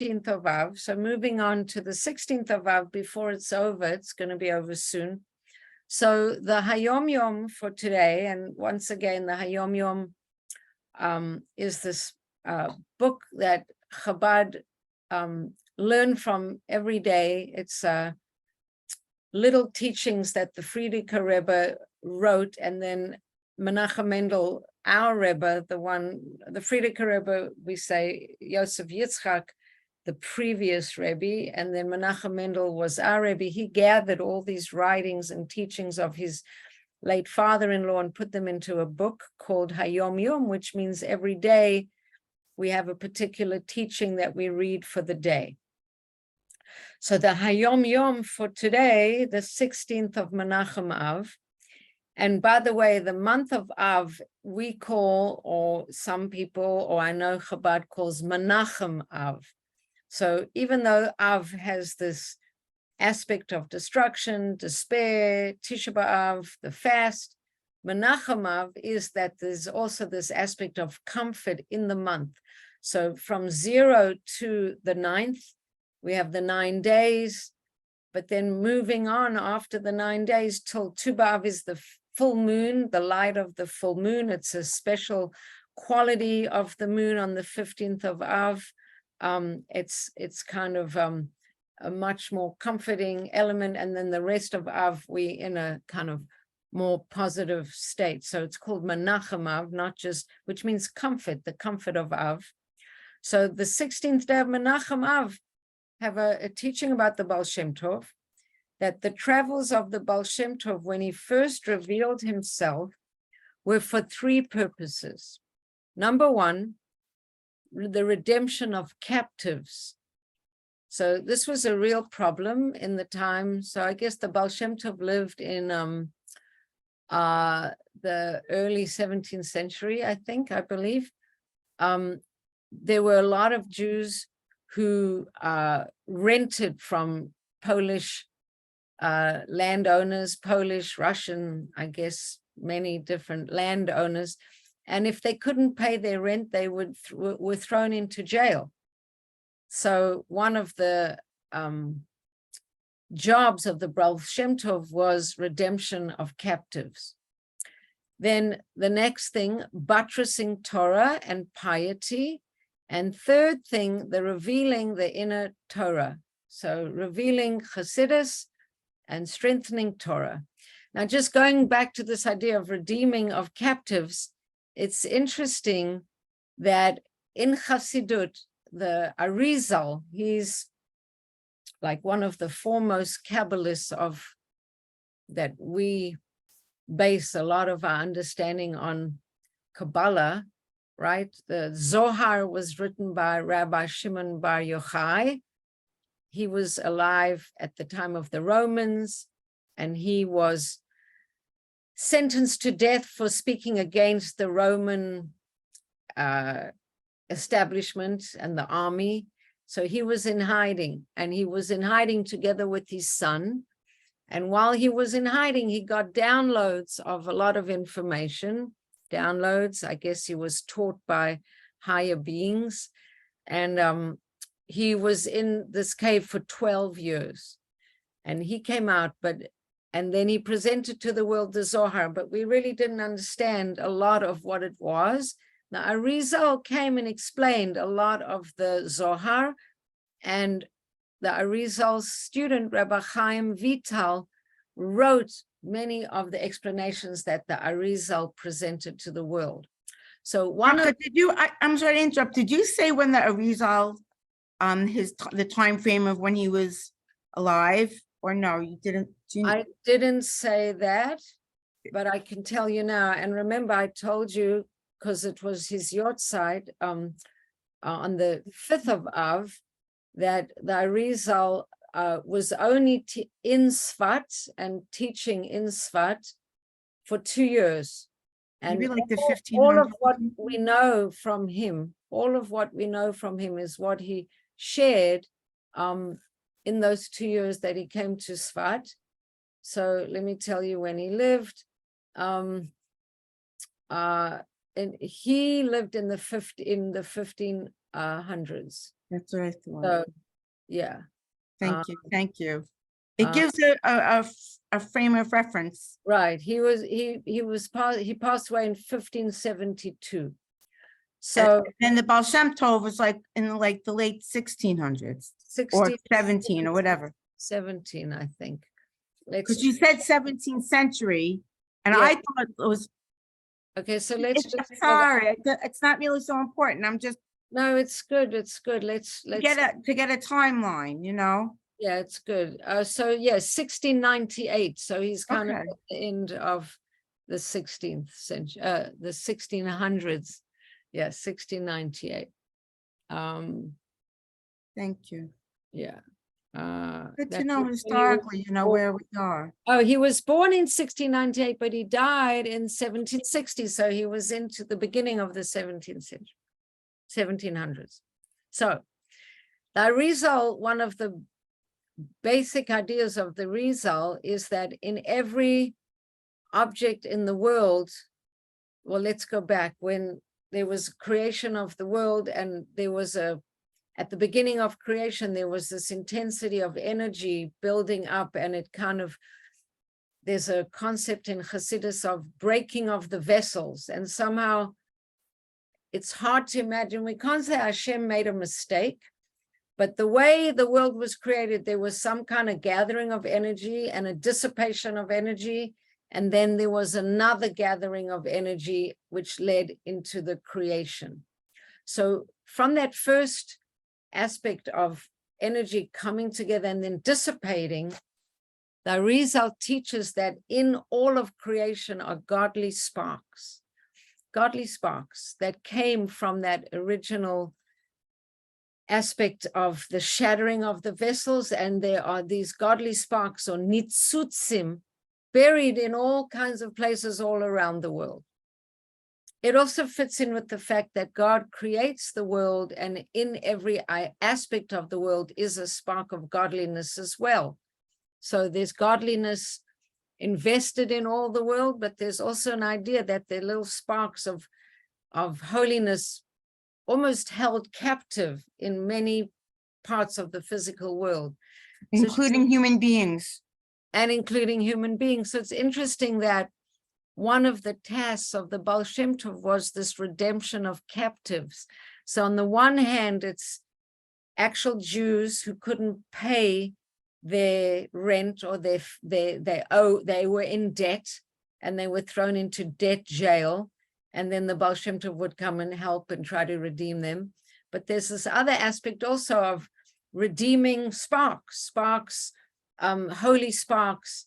15th of Av. So moving on to the 16th of Av, before it's over, it's going to be over soon. So the Hayom Yom for today, and once again, the Hayom Yom is this book that Chabad learn from every day. It's little teachings that the Frierdiker Rebbe wrote, and then Menachem Mendel, our Rebbe, the Frierdiker Rebbe, we say Yosef Yitzchak, the previous Rebbe, and then Menachem Mendel was our Rebbe. He gathered all these writings and teachings of his late father-in-law and put them into a book called Hayom Yom, which means every day we have a particular teaching that we read for the day. So the Hayom Yom for today, the 16th of Menachem Av, and by the way, the month of Av, we call, or some people, or I know Chabad calls Menachem Av. So even though Av has this aspect of destruction, despair, Tisha B'Av, the fast, Menachem Av is that there's also this aspect of comfort in the month. So from 0 to the 9th, we have the 9 days, but then moving on after the 9 days till Tu B'Av is the full moon, the light of the full moon. It's a special quality of the moon on the 15th of Av. It's kind of a much more comforting element, and then the rest of Av we in a kind of more positive state. So it's called Menachem Av, not just, which means comfort, the comfort of Av. So the 16th day of Menachem Av have a teaching about the Baal Shem Tov, that the travels of the Baal Shem Tov, when he first revealed himself, were for 3 purposes. Number 1, the redemption of captives. So this was a real problem in the time. So I guess the Baal Shem Tov lived in the early 17th century, I believe. There were a lot of Jews who rented from Polish landowners, Polish, Russian, I guess, many different landowners. And if they couldn't pay their rent, they were thrown into jail. So one of the jobs of the Baal Shem Tov was redemption of captives. Then the next thing, buttressing Torah and piety. And third thing, the revealing the inner Torah. So revealing Chassidus and strengthening Torah. Now, just going back to this idea of redeeming of captives, it's interesting that in Chassidut, the Arizal, he's like one of the foremost Kabbalists of that we base a lot of our understanding on Kabbalah, right? The Zohar was written by Rabbi Shimon Bar Yochai. He was alive at the time of the Romans, and he was sentenced to death for speaking against the Roman establishment and the army. So he was in hiding, and he was in hiding together with his son. And while he was in hiding, he got downloads of a lot of information. Downloads, I guess he was taught by higher beings. And he was in this cave for 12 years. And he came out, and then he presented to the world the Zohar, but we really didn't understand a lot of what it was. Now, Arizal came and explained a lot of the Zohar, and the Arizal's student, Rabbi Chaim Vital, wrote many of the explanations that the Arizal presented to the world. So I'm sorry to interrupt. Did you say when the Arizal, the time frame of when he was alive, or no, you didn't? I didn't say that, but I can tell you now. And remember, I told you, because it was his yortzeit on the 5th of Av, that the Arizal was only in Sfat and teaching in Sfat for 2 years. And maybe like the 1500s. all of what we know from him, is what he shared in those 2 years that he came to Sfat. So let me tell you when he lived. And he lived in the hundreds. That's what I thought. So, yeah. Thank you, thank you. It uh, gives a frame of reference. Right. He passed away in 1572. And So then the Baal Shem Tov was like in like the late 1600s or 17 or whatever. 17, I think. Let's Because you said 17th century, and Yeah. I thought it was. okay. So let's It's, just sorry, it's not really so important. I'm just no, it's good. It's good. Let's to get a timeline, you know. yeah, it's good. So yeah, 1698. So he's kind of Okay. at the end of the 16th century, the 1600s. Yeah, 1698. Thank you. Yeah. Good to That know was when he was historically, you know, born. where we are. Oh, he was born in 1698, but he died in 1760. So he was into the beginning of the 17th century, 1700s. So the Arizal, one of the basic ideas of the Arizal is that in every object in the world, well, let's go back when there was creation of the world, and there was at the beginning of creation, there was this intensity of energy building up, and it kind of, there's a concept in Hasidus of breaking of the vessels, and somehow it's hard to imagine. We can't say Hashem made a mistake, but the way the world was created, there was some kind of gathering of energy and a dissipation of energy, and then there was another gathering of energy, which led into the creation. So from that first aspect of energy coming together and then dissipating, the Arizal teaches that in all of creation are godly sparks that came from that original aspect of the shattering of the vessels, and there are these godly sparks or nitzutzim buried in all kinds of places all around the world. It also fits in with the fact that God creates the world, and in every aspect of the world is a spark of godliness as well. So there's godliness invested in all the world, but there's also an idea that there are little sparks of holiness almost held captive in many parts of the physical world. Including human beings. And including human beings. So it's interesting that one of the tasks of the Baal Shem Tov was this redemption of captives. So on the one hand, it's actual Jews who couldn't pay their rent, or they were in debt and they were thrown into debt jail. And then the Baal Shem Tov would come and help and try to redeem them. But there's this other aspect also of redeeming sparks, holy sparks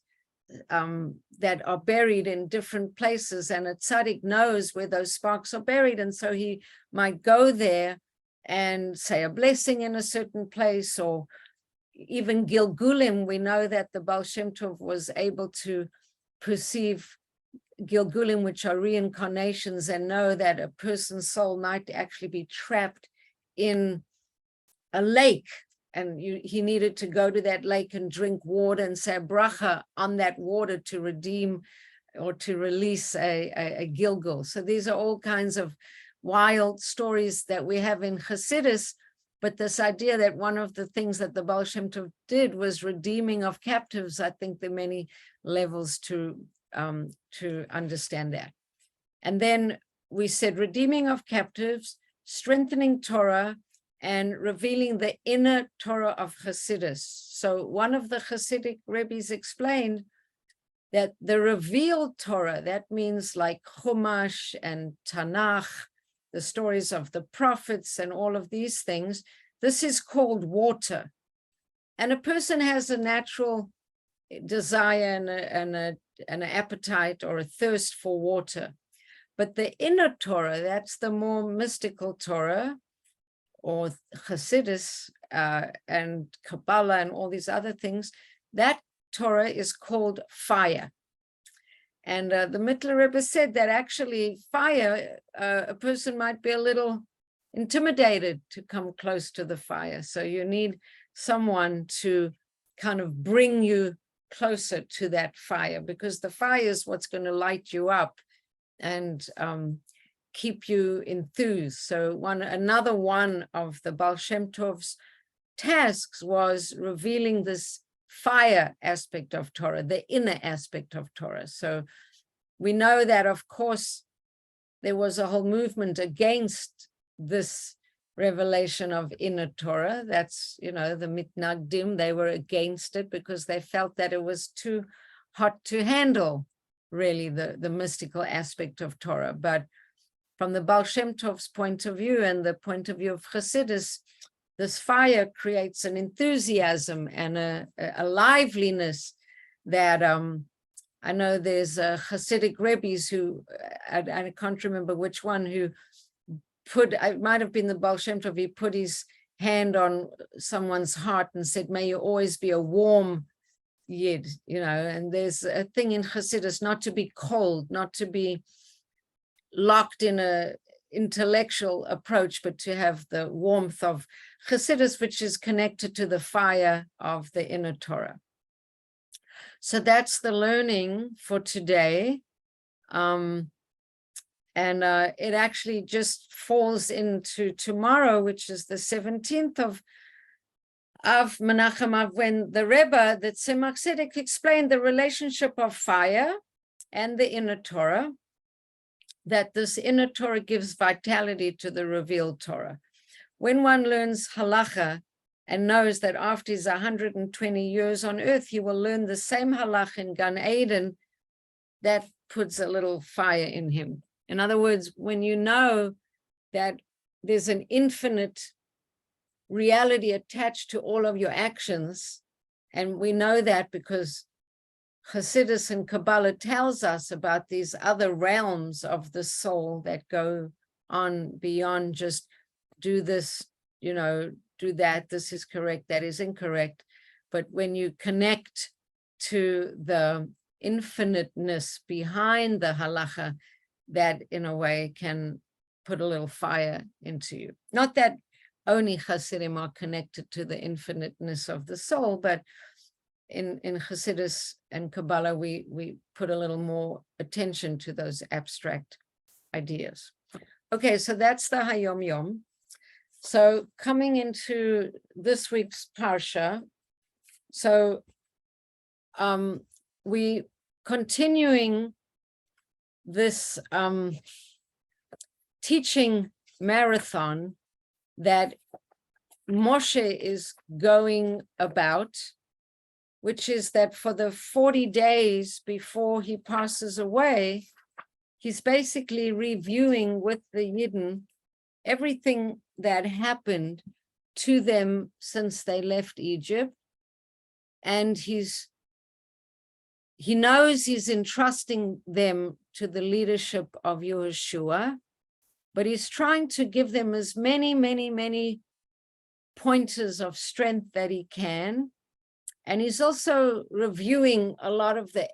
that are buried in different places. And a tzaddik knows where those sparks are buried. And so he might go there and say a blessing in a certain place, or even Gilgulim. We know that the Baal Shem Tov was able to perceive Gilgulim, which are reincarnations, and know that a person's soul might actually be trapped in a lake, and he needed to go to that lake and drink water and say a bracha on that water to redeem or to release a Gilgul. So these are all kinds of wild stories that we have in Hasidus, but this idea that one of the things that the Baal Shem Tov did was redeeming of captives. I think there are many levels to understand that. And then we said redeeming of captives, strengthening Torah, and revealing the inner Torah of Hasidus. So one of the Hasidic Rebbes explained that the revealed Torah, that means like Chumash and Tanakh, the stories of the prophets and all of these things, this is called water. And a person has a natural desire and an appetite or a thirst for water. But the inner Torah, that's the more mystical Torah, or Hasidus and Kabbalah and all these other things, that Torah is called fire. And the Mittler Rebbe said that actually fire, a person might be a little intimidated to come close to the fire. So you need someone to kind of bring you closer to that fire, because the fire is what's going to light you up. And keep you enthused. So another one of the Baal Shem Tov's tasks was revealing this fire aspect of Torah, the inner aspect of Torah. So we know that, of course, there was a whole movement against this revelation of inner Torah. That's, the Mitnagdim, they were against it because they felt that it was too hot to handle, really, the mystical aspect of Torah. But from the Baal Shem Tov's point of view and the point of view of Chassidus, this fire creates an enthusiasm and a liveliness that I know there's Hasidic rabbis who, I can't remember which one, who it might have been the Baal Shem Tov, he put his hand on someone's heart and said, may you always be a warm Yid, and there's a thing in Hasidus not to be cold, not to be locked in a intellectual approach, but to have the warmth of Hasidus, which is connected to the fire of the inner Torah. So that's the learning for today. And it actually just falls into tomorrow, which is the 17th of Menachem Av, when the Rebbe, that Tzemach Tzedek, explained the relationship of fire and the inner Torah, that this inner Torah gives vitality to the revealed Torah. When one learns halacha and knows that after his 120 years on earth, he will learn the same halacha in Gan Eden, that puts a little fire in him. In other words, when you know that there's an infinite reality attached to all of your actions, and we know that because Hasidus and Kabbalah tells us about these other realms of the soul that go on beyond just do this, do that, this is correct, that is incorrect. But when you connect to the infiniteness behind the halacha, that in a way can put a little fire into you. Not that only Hasidim are connected to the infiniteness of the soul, but in Hasidus and Kabbalah, we put a little more attention to those abstract ideas. Okay, so that's the Hayom Yom. So coming into this week's Parsha, so we continuing this teaching marathon that Moshe is going about, which is that for the 40 days before he passes away, he's basically reviewing with the Yidden everything that happened to them since they left Egypt. And he knows he's entrusting them to the leadership of Yehoshua, but he's trying to give them as many pointers of strength that he can. And he's also reviewing a lot of the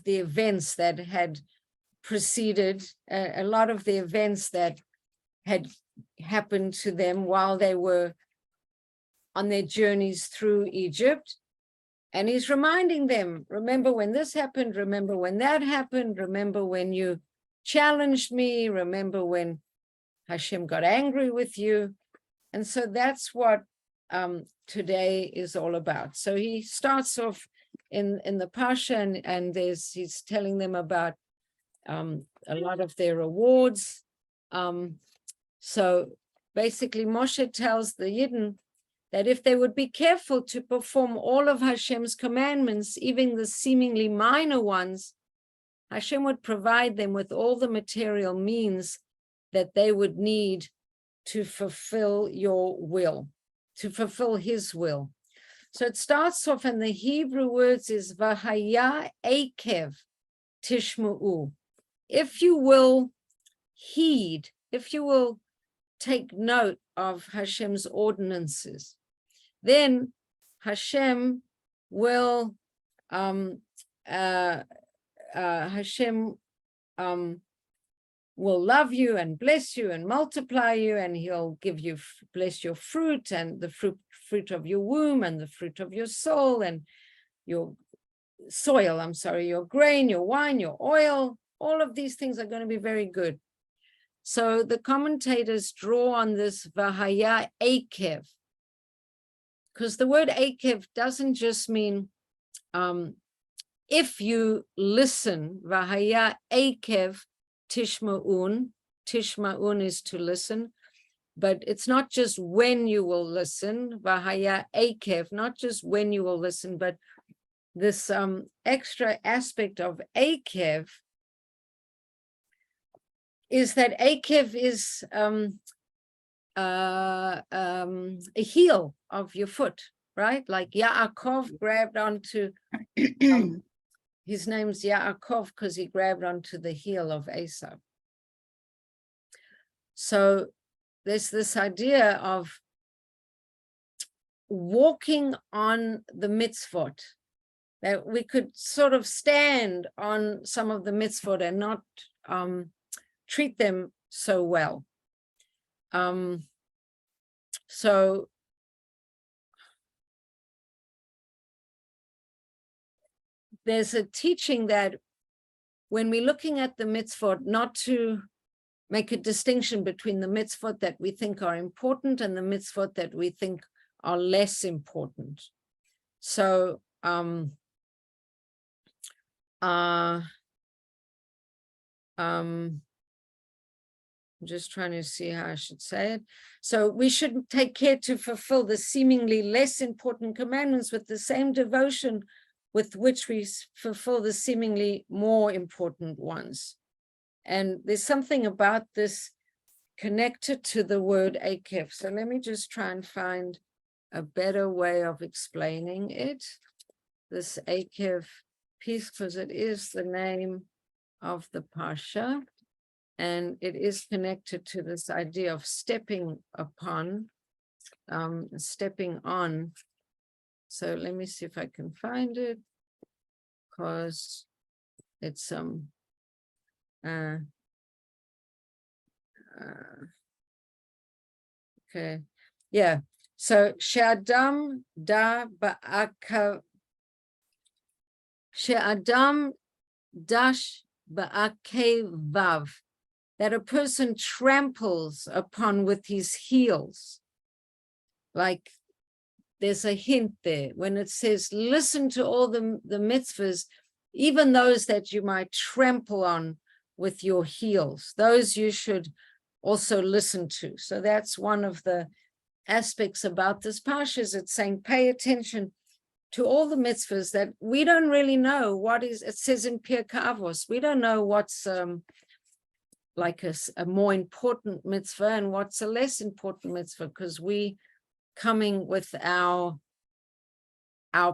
events that had preceded, a lot of the events that had happened to them while they were on their journeys through Egypt. And he's reminding them, remember when this happened, remember when that happened, remember when you challenged me, remember when Hashem got angry with you. And so that's what today is all about. So he starts off in the Parsha, and he's telling them about a lot of their rewards. So basically Moshe tells the Yidden that if they would be careful to perform all of Hashem's commandments, even the seemingly minor ones, Hashem would provide them with all the material means that they would need to fulfill your will, to fulfill his will. So it starts off, and the Hebrew words is Vahaya Eikev Tishma'u. If you will heed, if you will take note of Hashem's ordinances, then Hashem will will love you and bless you and multiply you, and he'll give you, bless your fruit and the fruit of your womb and the fruit of your soul and your soil, your grain, your wine, your oil, all of these things are going to be very good. So the commentators draw on this Vahaya Eikev, because the word Eikev doesn't just mean if you listen. Vahaya Eikev Tishma'un. Tishma'un is to listen, but it's not just when you will listen. Vahaya Eikev, not just when you will listen, but this extra aspect of Eikev is that Eikev is a heel of your foot, right? Like Yaakov grabbed onto, his name's Yaakov because he grabbed onto the heel of Esau. So there's this idea of walking on the mitzvot, that we could sort of stand on some of the mitzvot and not treat them so well. So there's a teaching that when we're looking at the mitzvot, not to make a distinction between the mitzvot that we think are important and the mitzvot that we think are less important. So I'm just trying to see how I should say it. So we should take care to fulfill the seemingly less important commandments with the same devotion with which we fulfill the seemingly more important ones. And there's something about this connected to the word Eikev. So let me just try and find a better way of explaining it. This Eikev piece, because it is the name of the Parsha. And it is connected to this idea of stepping upon, stepping on. So let me see if I can find it, because it's okay, yeah. So she'adam da ba'akav, she'adam dash ba'akevav, that a person tramples upon with his heels. Like there's a hint there when it says, listen to all the mitzvahs, even those that you might trample on with your heels, those you should also listen to. So that's one of the aspects about this parsha, is it's saying, pay attention to all the mitzvahs that we don't really know what is. It says in Pirkei Avos, we don't know what's like a more important mitzvah and what's a less important mitzvah, because we coming with our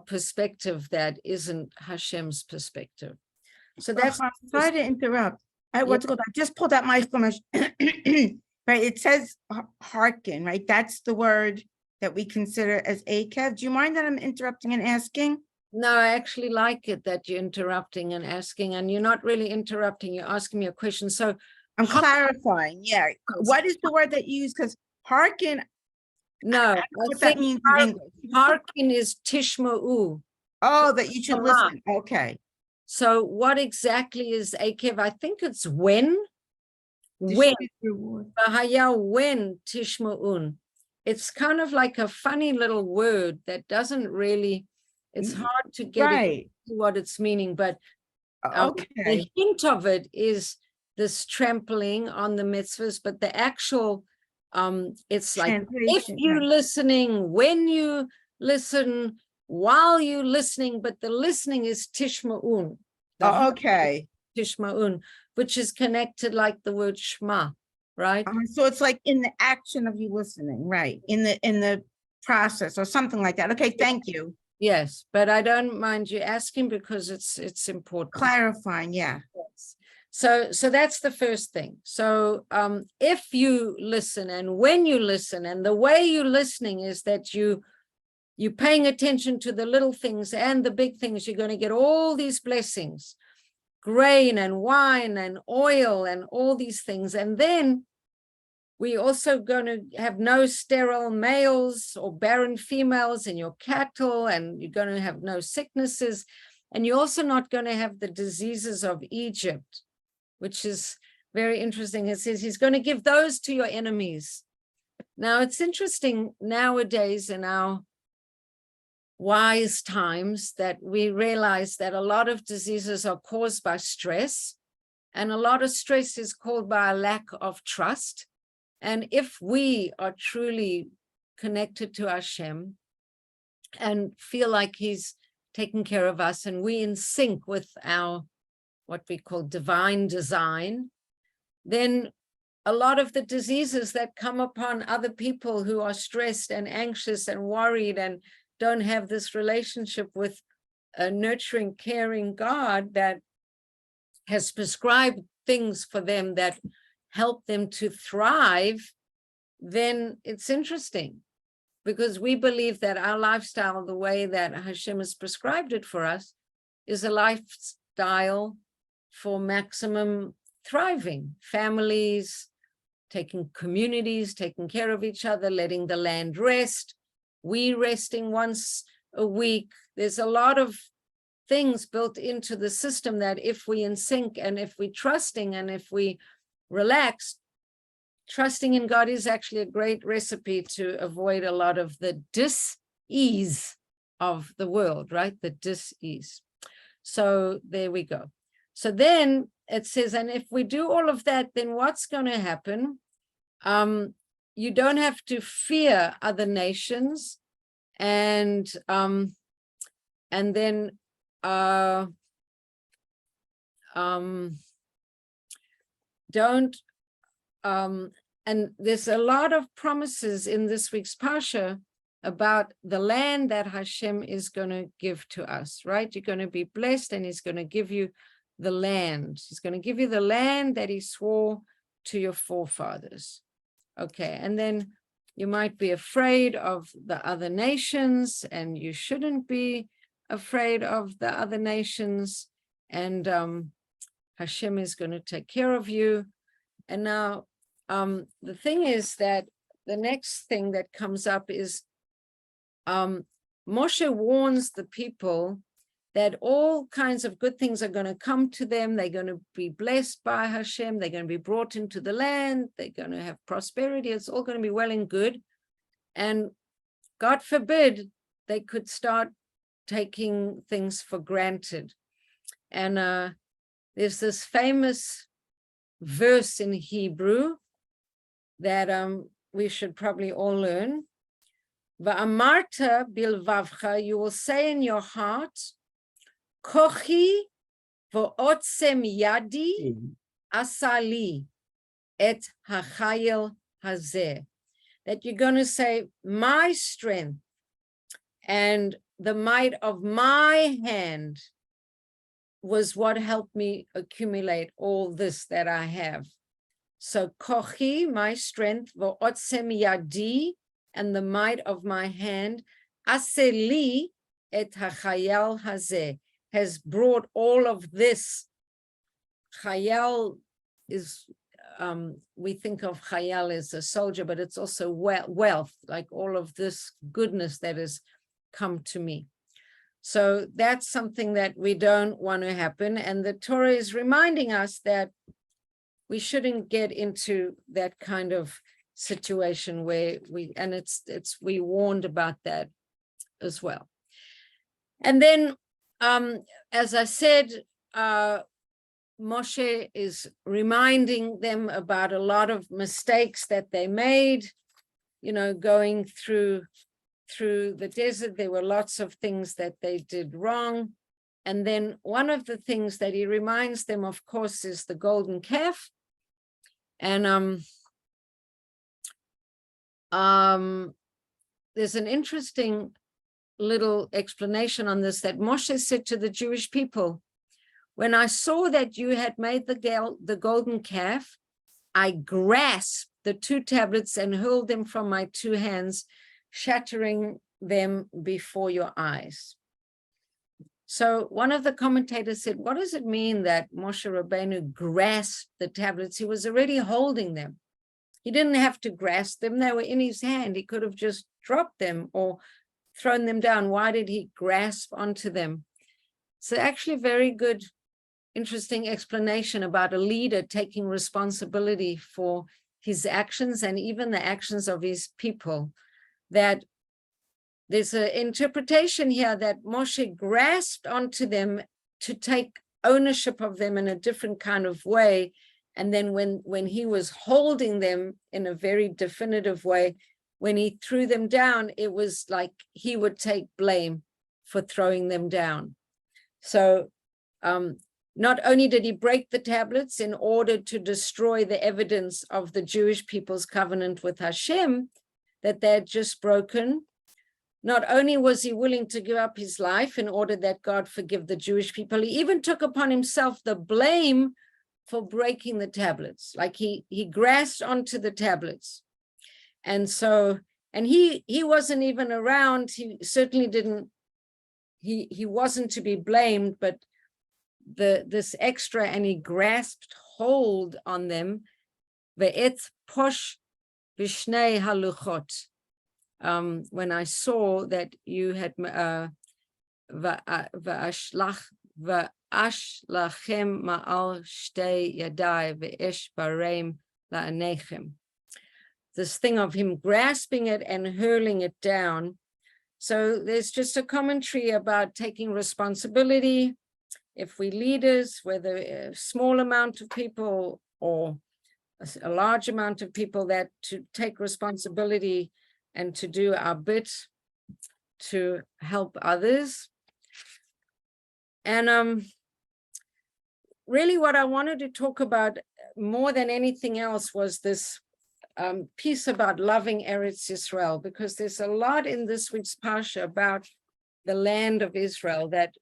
perspective that isn't Hashem's perspective. So that's sorry to interrupt. I just pulled out my information. Right, it says hearken, right? That's the word that we consider as Eikev. Do you mind that I'm interrupting and asking? No, I actually like it that you're interrupting and asking, and you're not really interrupting, you're asking me a question. So I'm clarifying, yeah. What is the word that you use? Because hearken, no, I don't know what that means in English. Hearken is tishma'u. Oh, that you should listen. Okay. So what exactly is Eikev? I think it's when. When tishma'un. It's kind of like a funny little word that doesn't really, it's hard to get into what it's meaning, but the hint of it is this trampling on the mitzvahs, but the actual, it's like, if you're listening, when you listen, while you're listening, but the listening is tishma'un. Tishma'un, which is connected like the word shema, right? So it's like in the action of you listening, right? In the process or something like that. Okay, thank you. Yes, but I don't mind you asking because it's important. Clarifying, yeah. Yes. So that's the first thing. So if you listen and when you listen, and the way you're listening is that you're paying attention to the little things and the big things, you're going to get all these blessings. Grain and wine and oil and all these things. And then we also going to have no sterile males or barren females in your cattle, and you're going to have no sicknesses. And you're also not going to have the diseases of Egypt. which is very interesting. It says he's going to give those to your enemies. Now, it's interesting nowadays in our wise times that we realize that a lot of diseases are caused by stress, and a lot of stress is caused by a lack of trust. And if we are truly connected to Hashem and feel like he's taking care of us, and we in sync with our what we call divine design, then a lot of the diseases that come upon other people who are stressed and anxious and worried and don't have this relationship with a nurturing, caring God that has prescribed things for them that help them to thrive, then it's interesting, because we believe that our lifestyle, the way that Hashem has prescribed it for us, is a lifestyle for maximum thriving, families, taking communities, taking care of each other, letting the land rest, we resting once a week. There's a lot of things built into the system that if we in sync and if we trusting and if we relax, trusting in God is actually a great recipe to avoid a lot of the dis-ease of the world, right? The dis-ease. So there we go. So then it says, and if we do all of that, then what's going to happen? You don't have to fear other nations, and then don't and there's a lot of promises in this week's Parsha about the land that Hashem is going to give to us, right? You're going to be blessed, and he's going to give you the land. He's going to give you the land that he swore to your forefathers. Okay, and then you might be afraid of the other nations, and you shouldn't be afraid of the other nations, and Hashem is going to take care of you. And now the thing is that the next thing that comes up is Moshe warns the people that all kinds of good things are going to come to them. They're going to be blessed by Hashem. They're going to be brought into the land. They're going to have prosperity. It's all going to be well and good. And God forbid they could start taking things for granted. And there's this famous verse in Hebrew that we should probably all learn. Va'amarta bilvavcha, you will say in your heart, Kochi v'otzem yadi asali et hachayel hazeh. That you're going to say, my strength and the might of my hand was what helped me accumulate all this that I have. So kochi, my strength, v'otzem yadi, and the might of my hand, aseli et hachayel hazeh, has brought all of this. Chayal is, we think of Chayal as a soldier, but it's also wealth, like all of this goodness that has come to me. So that's something that we don't want to happen. And the Torah is reminding us that we shouldn't get into that kind of situation where we warned about that as well. And then, as I said, Moshe is reminding them about a lot of mistakes that they made, going through the desert. There were lots of things that they did wrong. And then one of the things that he reminds them, of course, is the golden calf. And there's an interesting little explanation on this, that Moshe said to the Jewish people, when I saw that you had made the golden calf, I grasped the 2 tablets and hurled them from my 2 hands, shattering them before your eyes. So one of the commentators said, what does it mean that Moshe Rabbeinu grasped the tablets? He was already holding them. He didn't have to grasp them. They were in his hand. He could have just dropped them or thrown them down. Why did he grasp onto them? So actually very good interesting explanation about a leader taking responsibility for his actions and even the actions of his people, that there's an interpretation here that Moshe grasped onto them to take ownership of them in a different kind of way. And then when he was holding them in a very definitive way, when he threw them down, it was like he would take blame for throwing them down. So not only did he break the tablets in order to destroy the evidence of the Jewish people's covenant with Hashem that they had just broken, not only was he willing to give up his life in order that God forgive the Jewish people, he even took upon himself the blame for breaking the tablets. Like he grasped onto the tablets. And so, and he wasn't even around. He certainly didn't, he wasn't to be blamed, but this extra, and he grasped hold on them. Ve'et posh vishnei haluchot. When I saw that you had va'ashlachem ma'al shtei yadai ve'esh bareim la'anechem. This thing of him grasping it and hurling it down. So there's just a commentary about taking responsibility. If we leaders, whether a small amount of people or a large amount of people, that to take responsibility and to do our bit to help others. And really what I wanted to talk about more than anything else was this piece about loving Eretz Yisrael, because there's a lot in this week's Parsha about the land of Israel, that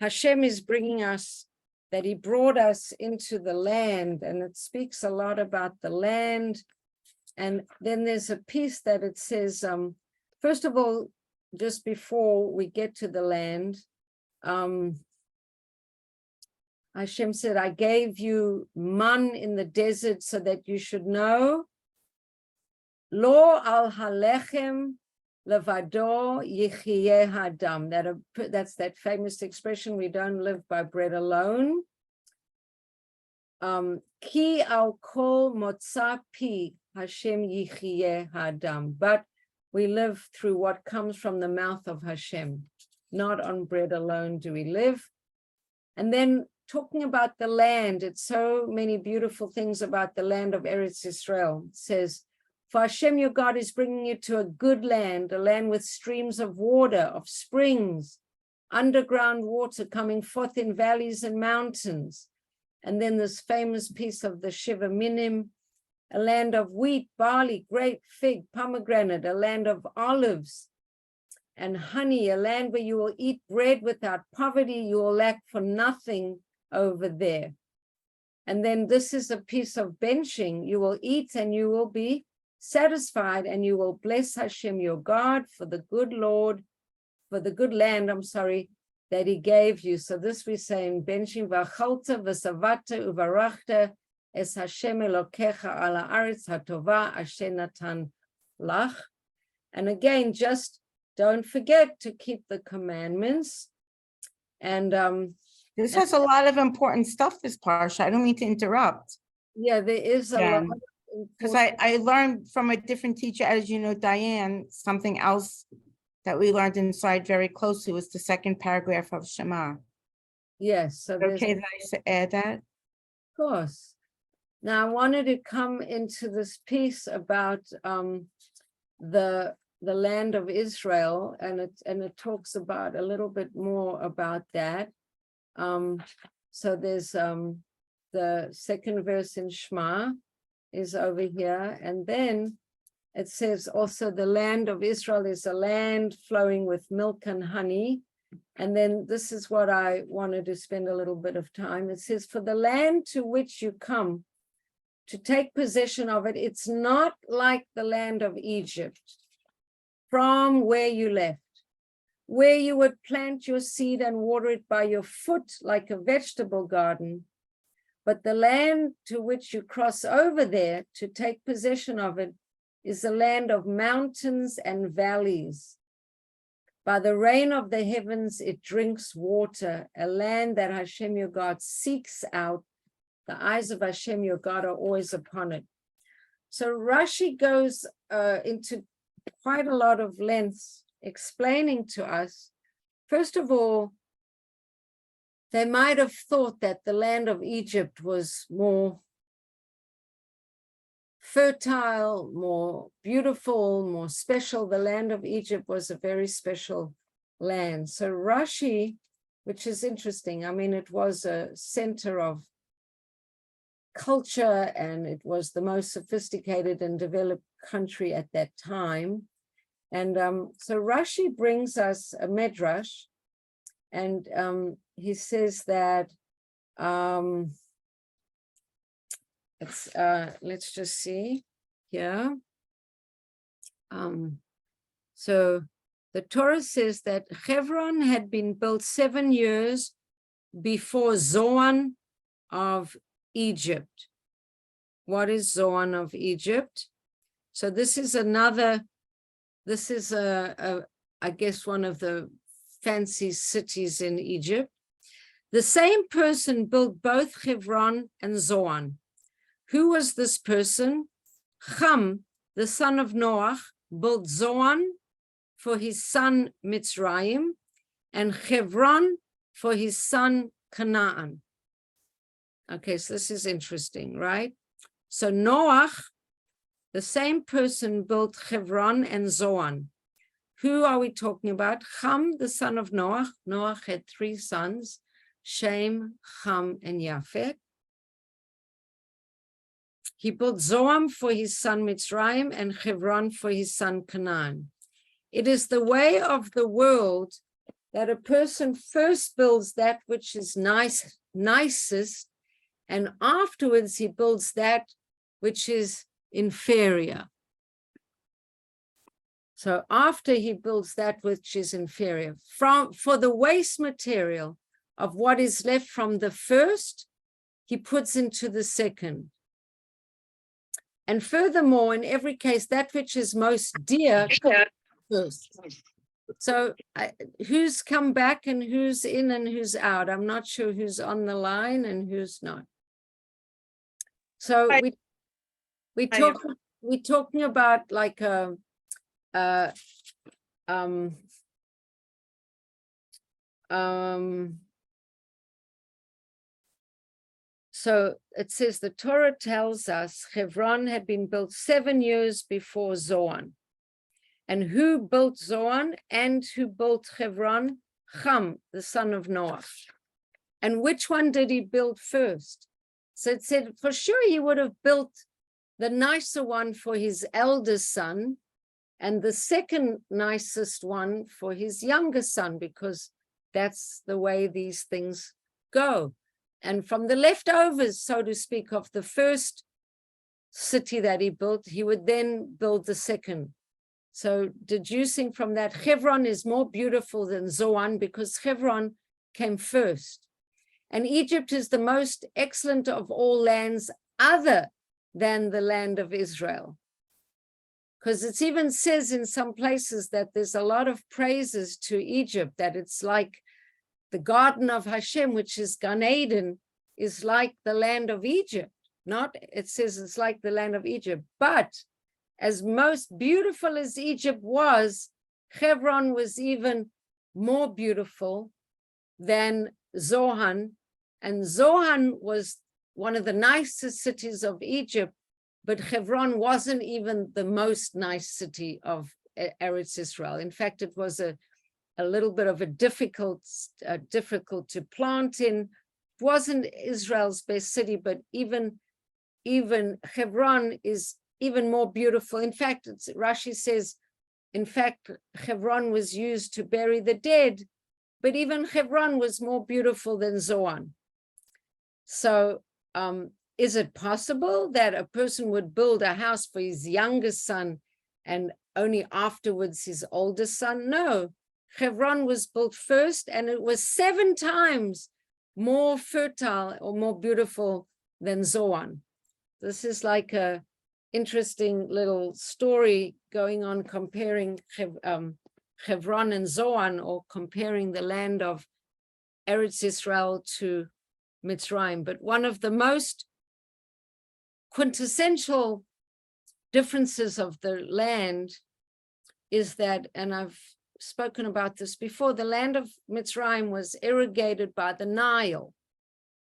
Hashem is bringing us, that he brought us into the land, and it speaks a lot about the land. And then there's a piece that it says, first of all, just before we get to the land, Hashem said, I gave you man in the desert so that you should know, Lo al halechem levado yichiyeh hadam. That's that famous expression, we don't live by bread alone. Ki al kol motza pi Hashem yichiyeh hadam. But we live through what comes from the mouth of Hashem. Not on bread alone do we live. And then talking about the land, it's so many beautiful things about the land of Eretz Yisrael. It says, for Hashem your God is bringing you to a good land, a land with streams of water, of springs, underground water coming forth in valleys and mountains. And then this famous piece of the Shiva Minim, a land of wheat, barley, grape, fig, pomegranate, a land of olives and honey, a land where you will eat bread without poverty, you will lack for nothing over there. And then this is a piece of benching, you will eat and you will be satisfied, and you will bless Hashem your God for the good land, that he gave you. So this we say in benching, v'achalta v'savata uvarachta es Hashem Elokecha ala aretz hatova asher natan lach. And again, just don't forget to keep the commandments. And this has a lot of important stuff, this parsha. I don't mean to interrupt. Yeah, there is a lot. Because I learned from a different teacher, as you know, Diane, something else that we learned inside very closely was the second paragraph of Shema. Yes. So okay that I add that? Of course. Now I wanted to come into this piece about the land of Israel, and it talks about a little bit more about that. So there's the second verse in Shema is over here, and then it says also the land of Israel is a land flowing with milk and honey. And then this is what I wanted to spend a little bit of time. It says, for the land to which you come to take possession of it, it's not like the land of Egypt, from where you left, where you would plant your seed and water it by your foot like a vegetable garden. But the land to which you cross over there to take possession of it is a land of mountains and valleys, By the rain of the heavens, it drinks water, a land that Hashem your God seeks out. The eyes of Hashem your God are always upon it. So Rashi goes into quite a lot of lengths explaining to us, first of all, they might have thought that the land of Egypt was more fertile, more beautiful, more special. The land of Egypt was a very special land. So Rashi, which is interesting, I mean, it was a center of culture and it was the most sophisticated and developed country at that time. And so Rashi brings us a medrash, and he says that it's let's just see here. So the Torah says that Hebron had been built 7 years before Zoan of Egypt. What is Zoan of Egypt? So this is another, this is I guess one of the fancy cities in Egypt. The same person built both Hebron and Zoan. Who was this person? Ham, the son of Noach, built Zoan for his son Mitzrayim and Hebron for his son Canaan. Okay, so this is interesting, right? So Noach, the same person, built Hebron and Zoan. Who are we talking about? Ham, the son of Noach. Noach had 3 sons, Shem, Ham, and Yafet. He built Zoan for his son Mitzrayim and Hebron for his son Canaan. It is the way of the world that a person first builds that which is nicest, and afterwards he builds that which is inferior. So after he builds that which is inferior, for the waste material of what is left from the first, he puts into the second. And furthermore, in every case, that which is most dear first. So who's come back and who's in and who's out? I'm not sure who's on the line and who's not. So we're talking about like a so it says the Torah tells us Hebron had been built 7 years before Zoan. And who built Zoan and who built Hebron? Ham, the son of Noach. And which one did he build first? So it said for sure he would have built the nicer one for his eldest son and the second nicest one for his younger son, because that's the way these things go. And from the leftovers, so to speak, of the first city that he built, he would then build the second. So deducing from that, Hebron is more beautiful than Zoan because Hebron came first. And Egypt is the most excellent of all lands other than the land of Israel. Because it even says in some places that there's a lot of praises to Egypt, that it's like the garden of Hashem, which is Gan Eden, is like the land of Egypt. Not, it says it's like the land of Egypt. But as most beautiful as Egypt was, Hebron was even more beautiful than Zoan. And Zoan was one of the nicest cities of Egypt, but Hebron wasn't even the most nice city of Eretz Israel. In fact, it was a little bit of a difficult to plant in. It wasn't Israel's best city, but even Hebron is even more beautiful. In fact, Rashi says, in fact, Hebron was used to bury the dead, but even Hebron was more beautiful than Zoan. So is it possible that a person would build a house for his youngest son and only afterwards his oldest son? No. Hebron was built first, and it was 7 times more fertile or more beautiful than Zoan. This is like a interesting little story going on comparing Hebron and Zoan, or comparing the land of Eretz Israel to Mitzrayim. But one of the most quintessential differences of the land is that, and I've spoken about this before, the land of Mitzrayim was irrigated by the Nile.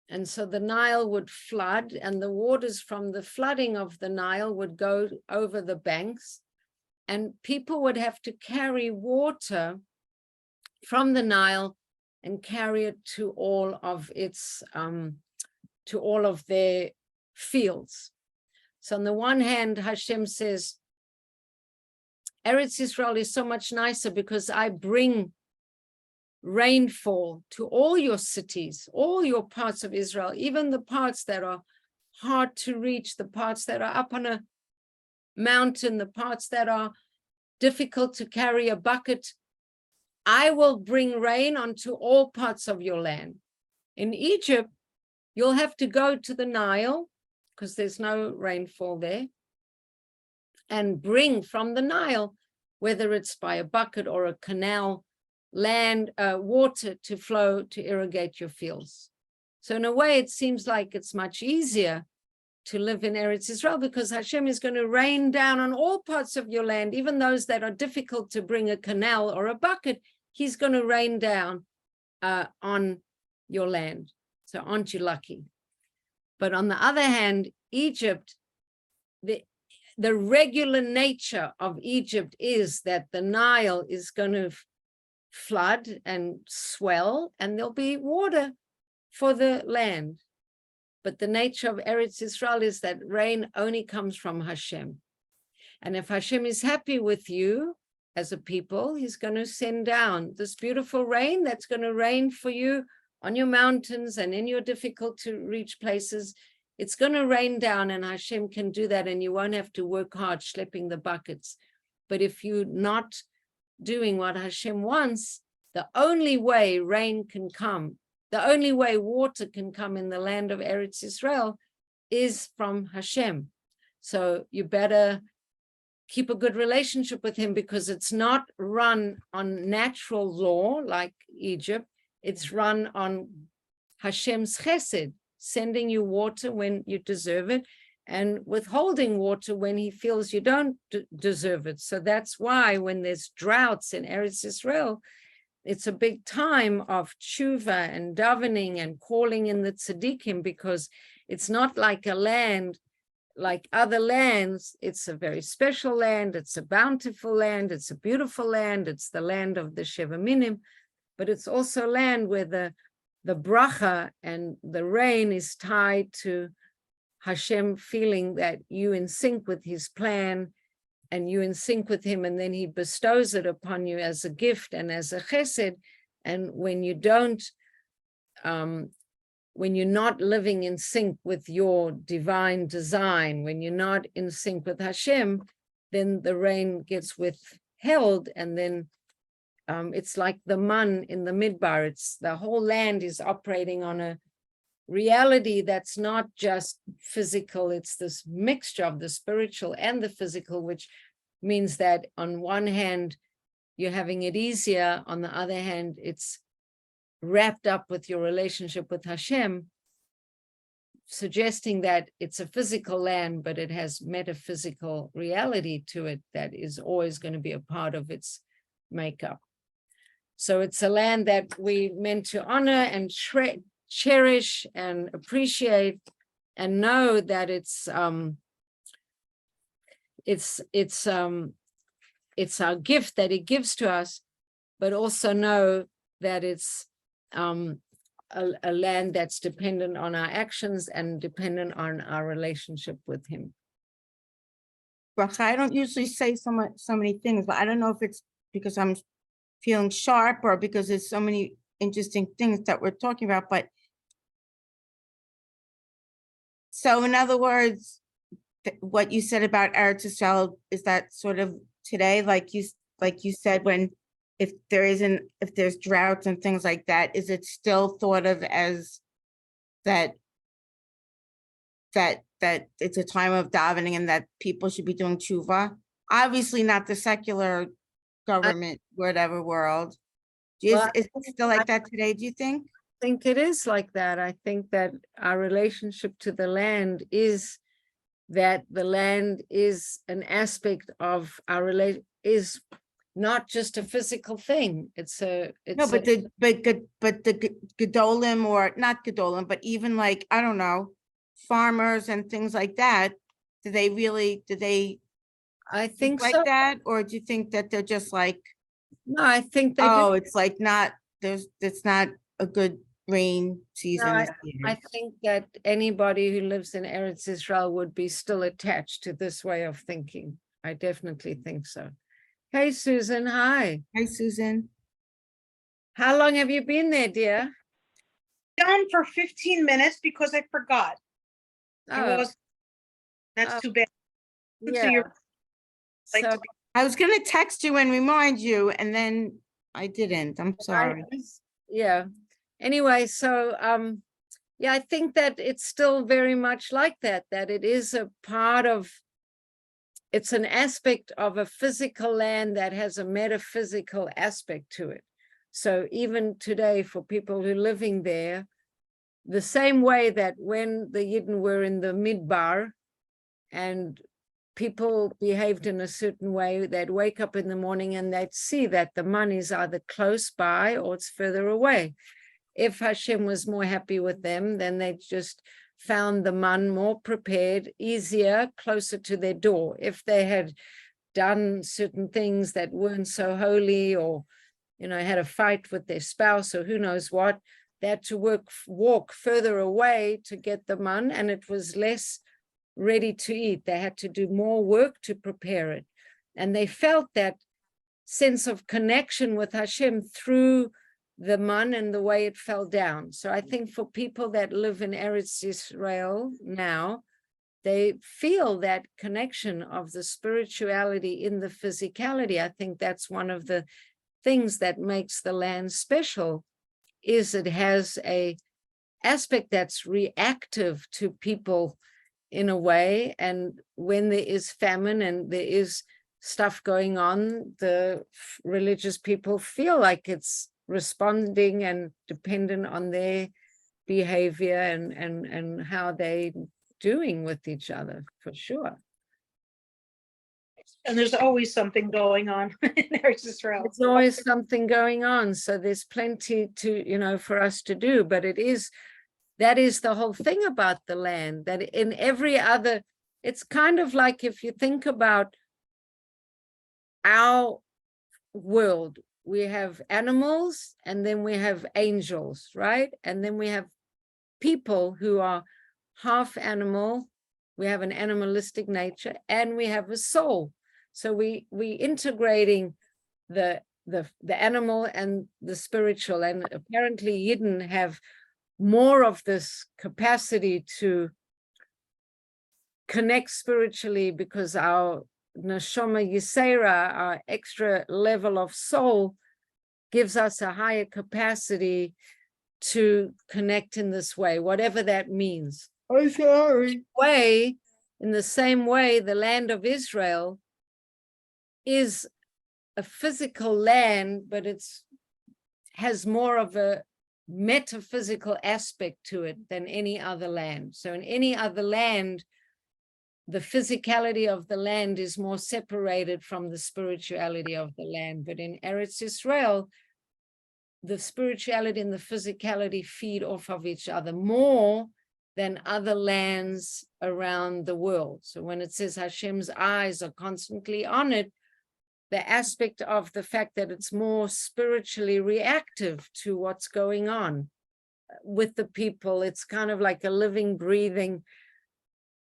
And so the Nile would flood, and the waters from the flooding of the Nile would go over the banks, and people would have to carry water from the Nile and carry it to all of its, to all of their fields. So on the one hand, Hashem says, Eretz Israel is so much nicer because I bring rainfall to all your cities, all your parts of Israel, even the parts that are hard to reach, the parts that are up on a mountain, the parts that are difficult to carry a bucket. I will bring rain onto all parts of your land. In Egypt, you'll have to go to the Nile because there's no rainfall there, and bring from the Nile, whether it's by a bucket or a canal, water to flow to irrigate your fields. So in a way, it seems like it's much easier to live in Eretz Israel because Hashem is going to rain down on all parts of your land, even those that are difficult to bring a canal or a bucket. He's going to rain down on your land. So aren't you lucky? But on the other hand, Egypt, the regular nature of Egypt is that the Nile is going to flood and swell, and there'll be water for the land. But the nature of Eretz Israel is that rain only comes from Hashem. And if Hashem is happy with you as a people, he's going to send down this beautiful rain that's going to rain for you on your mountains and in your difficult to reach places. It's going to rain down, and Hashem can do that, and you won't have to work hard schlepping the buckets. But if you're not doing what Hashem wants, the only way rain can come, the only way water can come in the land of Eretz Israel is from Hashem. So you better keep a good relationship with him, because it's not run on natural law like Egypt. It's run on Hashem's chesed, sending you water when you deserve it and withholding water when he feels you don't deserve it. So that's why when there's droughts in Eretz Israel, it's a big time of tshuva and davening and calling in the tzaddikim, because it's not like a land like other lands. It's a very special land. It's a bountiful land. It's a beautiful land. It's the land of the Sheva Minim, but it's also land where the bracha and the rain is tied to Hashem feeling that you in sync with his plan and you in sync with him, and then he bestows it upon you as a gift and as a chesed. And when you don't, when you're not living in sync with your divine design, when you're not in sync with Hashem, then the rain gets withheld, and then it's like the man in the midbar. It's the whole land is operating on a reality that's not just physical. It's this mixture of the spiritual and the physical, which means that on one hand, you're having it easier. On the other hand, it's wrapped up with your relationship with Hashem, suggesting that it's a physical land, but it has metaphysical reality to it that is always going to be a part of its makeup. So it's a land that we meant to honor and cherish and appreciate, and know that it's our gift that he gives to us, but also know that it's a land that's dependent on our actions and dependent on our relationship with him. Bracha, I don't usually say so many things, but I don't know if it's because I'm feeling sharp or because there's so many interesting things that we're talking about. But so in other words, what you said about Eretz Yisrael, is that sort of today, like you said, when if there's droughts and things like that, is it still thought of as that it's a time of davening and that people should be doing tshuva? Obviously not the secular government, whatever world. Is, Well, is it still like that today, do you think? think it is like that. I think that our relationship to the land is that the land is an aspect of our relation, is not just a physical thing. It's No, a, but the Gedolim, or not Gedolim, but even like, I don't know, farmers and things like that, do they I think think like so. that? Or do you think that they're just like, No, I think they do. oh, it's like not, it's not a good rain No, season this I year? think that anybody who lives in Eretz Israel would be still attached to this way of thinking. I definitely think so. Hey, Susan, hi. Hi, Susan. How long have you been there, dear? Down for 15 minutes because I forgot. Oh, That's oh, too bad. yeah. you're like So to be- I was gonna text you and remind you, and then I didn't. I'm I- sorry. yeah. Anyway, so yeah, I think that it's still very much like that, that it is a part of, it's an aspect of a physical land that has a metaphysical aspect to it. So even today, for people who are living there, the same way that when the Yidden were in the Midbar and people behaved in a certain way, they'd wake up in the morning and they'd see that the money's either close by or it's further away. If Hashem was more happy with them, then they just found the man more prepared, easier, closer to their door. If they had done certain things that weren't so holy, or, you know, had a fight with their spouse or who knows what, they had to walk further away to get the man, and it was less ready to eat. They had to do more work to prepare it. And they felt that sense of connection with Hashem through the man and the way it fell down. So I think for people that live in Eretz Israel now, they feel that connection of the spirituality in the physicality. I think that's one of the things that makes the land special, is it has a aspect that's reactive to people in a way. And when there is famine and there is stuff going on, the religious people feel like it's responding and dependent on their behavior and how they doing with each other, for sure. And there's always something going on in Eretz Israel. There's always something going on, so there's plenty to, you know, for us to do. But that is the whole thing about the land, that in every other, it's kind of like, if you think about our world, we have animals and then we have angels, right? And then we have people who are half animal, we have an animalistic nature, and we have a soul. So we integrating the animal and the spiritual, and apparently Yidden have more of this capacity to connect spiritually, because our neshama yisera, our extra level of soul, gives us a higher capacity to connect in this way, whatever that means. I'm sorry. In the same way, the land of Israel is a physical land, but has more of a metaphysical aspect to it than any other land. So in any other land, the physicality of the land is more separated from the spirituality of the land. But in Eretz Israel, the spirituality and the physicality feed off of each other more than other lands around the world. So when it says Hashem's eyes are constantly on it, the aspect of the fact that it's more spiritually reactive to what's going on with the people, it's kind of like a living, breathing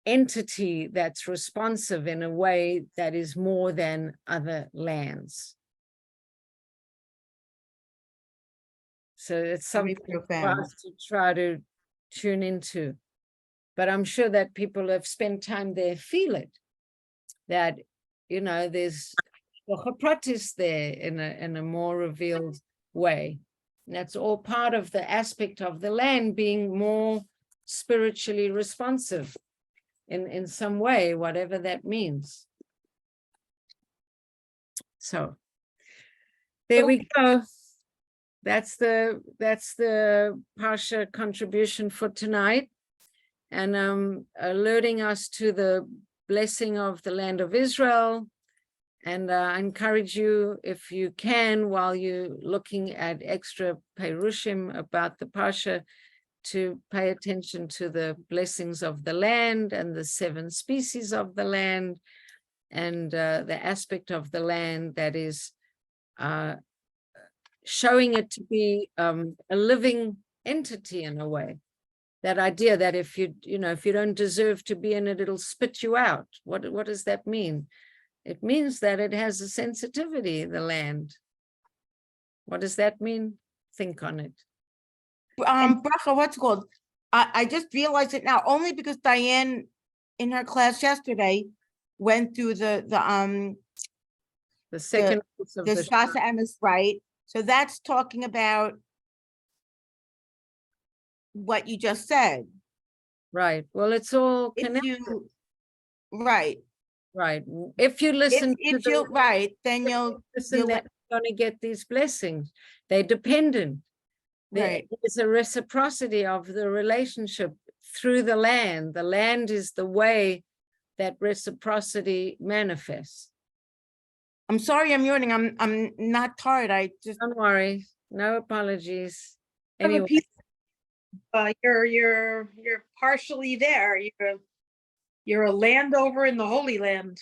entity that's responsive in a way that is more than other lands. So it's something for us to try to tune into. But I'm sure that people who have spent time there feel it, that, you know, there's the chapratis there in a more revealed way. And that's all part of the aspect of the land being more spiritually responsive in some way, whatever that means. So There we go. That's the Parsha contribution for tonight. And alerting us to the blessing of the land of Israel. And I encourage you, if you can, while you're looking at extra Perushim about the Parsha, to pay attention to the blessings of the land and the 7 species of the land, and the aspect of the land that is showing it to be a living entity in a way. That idea that if you don't deserve to be in it, it'll spit you out. What does that mean? It means that it has a sensitivity, the land. What does that mean? Think on it. Bracha, what's it called? I just realized it now, only because Diane in her class yesterday went through the second piece of the the Shasa Emes, right? So that's talking about what you just said. right. Well, it's all If connected. you, right, Right. If you listen if to you, right, then you'll listen, let- they're going to get these blessings. They're dependent. right. There's a reciprocity of the relationship through the land. The land is the way that reciprocity manifests. I'm sorry, I'm yawning. I'm not tired. I just, Don't worry. No apologies. I have a Anyway, piece. You're partially there. You're a landowner in the Holy Land.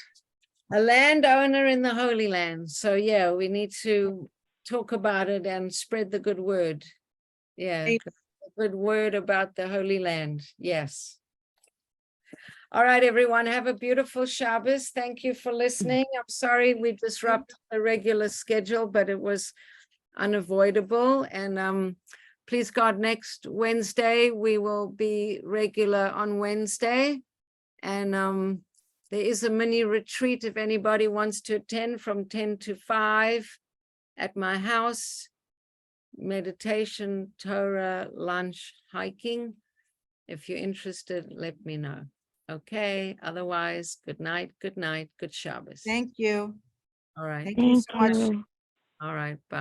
a landowner in the Holy Land. So yeah, we need to talk about it and spread the good word. Yeah, Amen. the good word about the Holy Land. Yes. All right, everyone, have a beautiful Shabbos. Thank you for listening. I'm sorry we disrupted the regular schedule, but it was unavoidable. And please God, next Wednesday, we will be regular on Wednesday. And there is a mini retreat if anybody wants to attend from 10 to 5 at my house. Meditation, Torah, lunch, hiking. If you're interested, let me know. Okay, otherwise, good night, good Shabbos. thank you. All right. Thank you so much. All right, bye.